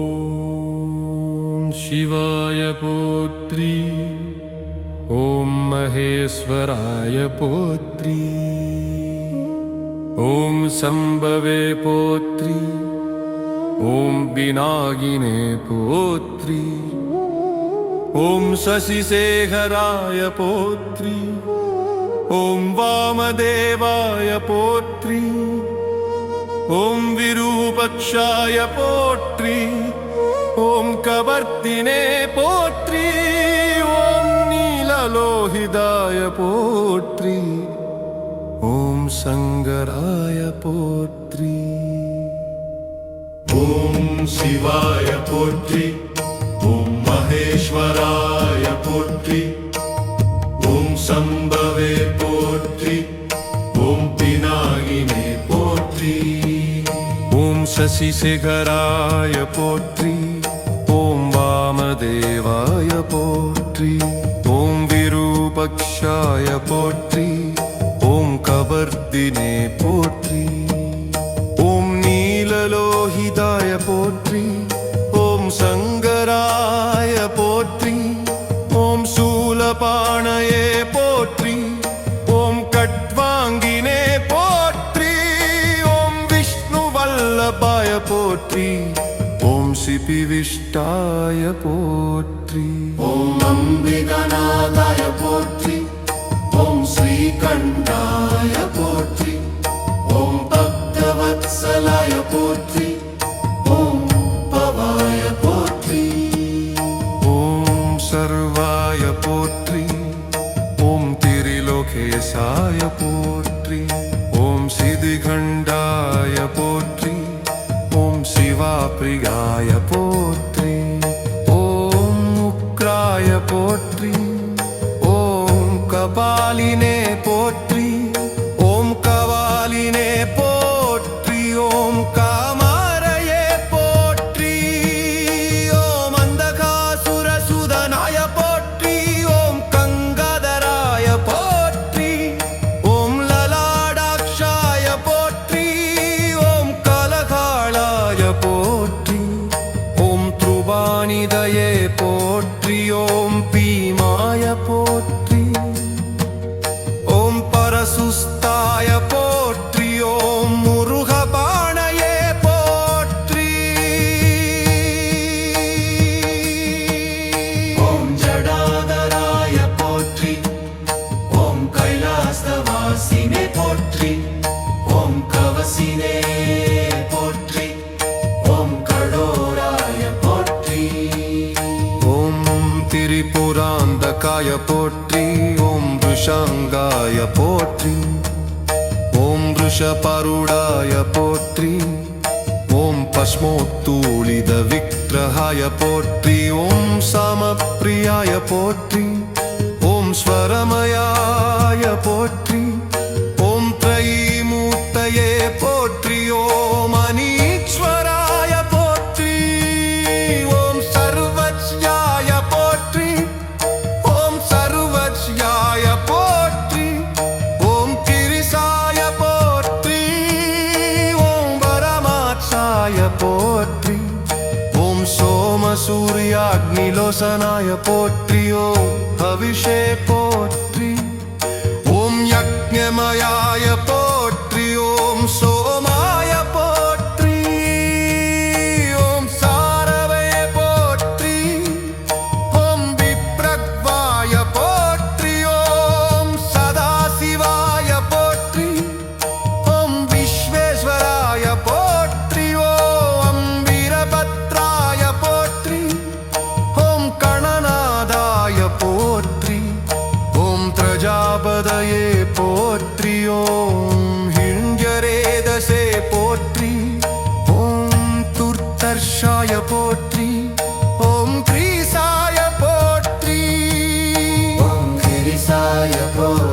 ஓம் சிவாய போற்றி. ஓம் மகேஸ்வராய போற்றி. ஓம் சம்பவே போற்றி. ஓம் விநாயகினே போற்றி. ஓம் சசிசேகராய போற்றி. ஓம் வாமதேவாய போற்றி. ஓம் விரூபக்ஷாய போற்றி. ஓம் கவர்த்தினே போற்றி. ஓம் நீலலோகிதாய போற்றி. ஓம் சங்கராய போற்றி. ஓம் சிவாய போற்றி. ஓம் மகேஸ்வராய போற்றி. ஓம் சம்பவே போற்றி. ஓம் பினாகினே போற்றி. ஓம் சசிசேகராய போற்றி. ஓம் வாமதேவாய போற்றி. ஓம் விரூபக்ஷாய போற்றி. ஓம் கவர்த்தினே போற்றி. ஓம் நீலலோகிதாய போற்றி. ஓம் சங்கராய போற்றி. ஓம் சூலபாணயே போற்றி. ஓம் கட்வாங்கினே போற்றி. ஓம் விஷ்ணு வல்லபாய போற்றி. ஓம் சிபிவிஷ்டாய போற்றி. ஓம் அம்பிகநாதாய போற்றி. ஓம் ஸ்ரீகண்டாய போற்றி. ஓம் பக்தவத்சலாய போற்றி. ஓம் பவாய போற்றி. ஓம் சர்வாய போற்றி. ஓம் திரிலோகேசாய போற்றி. ஓம் சிதிகண்டாய போற்றி. ஓம் சிவாப்ரியாய போற்றி. ஓம் உக்ராய போற்றி. ஓம் கபாலினே போற்றி. ஓம் கவாலினே போற்றி. ஓம் காமாரயே போற்றி. ஓம் அந்தகாசுரசுதனாய போற்றி. ஓம் கங்காதராய போற்றி. ஓம் லலாடாக்ஷாய போற்றி. ஓம் கலகாளாய போற்றி. ஓம் த்ருபானிதயே போற்றி. ஓம் பீமாய போற்றி. ஓம் பரசுஸ்தாய போற்றி. ஓம் முருகபாணயே போற்றி. ஓம் ஜடாதராய போற்றி. ஓம் கைலாசவாசினே போற்றி. ஓம் கவசினே போற்றி. ஓம் கடோராய போற்றி. ஓம் திரிபுராந்தகாய போற்றி. ஓம் ருஷாங்காய போற்றி. ஓம் ருஷபருடாய போற்றி. ஓம் பஸ்மோத்தூளித விக்கிரகாய போற்றி. ஓம் சாமப்பிரியாய போற்றி. ஓம் ஸ்வரமயாய போற்றி. ஓம் த்ரைமூர்த்தயே போற்றி. ஓம் அனீஸ்வராய போற்றி. ஓம் சர்வஜ்யாய போற்றி. ஓம் சர்வஜ்யாய போற்றி. ஓம் கிரிசாய போற்றி. ஓம் பரமாத்சாய போற்றி. ஓம் சோமசூர்யாக்னிலோசனாய போற்றி. ஓம் ஹவிஷே போற்றி. ஓம் யக்ஞமயாய போற்றி. ஓம் சோமாய போற்றி. ஓம் சாரவே போற்றி. ஓம் விப்ரக்வாய போற்றி. ஓம் சதாசிவாய போற்றி. ஓம் விஸ்வேஸ்வராய போற்றி. ஓம் வீரபத்ராய போற்றி. ஓம் கணநாதாய போற்றி. ஓம் பிரஜாபதயே போற்றி. ஓம் ஹிருண்யரேதசே போற்றி. ஓம் துர்தர்ஷாய போற்றி. ஓம் கிரீசாய போற்றி. ஓம் கிரிசாய போற்றி.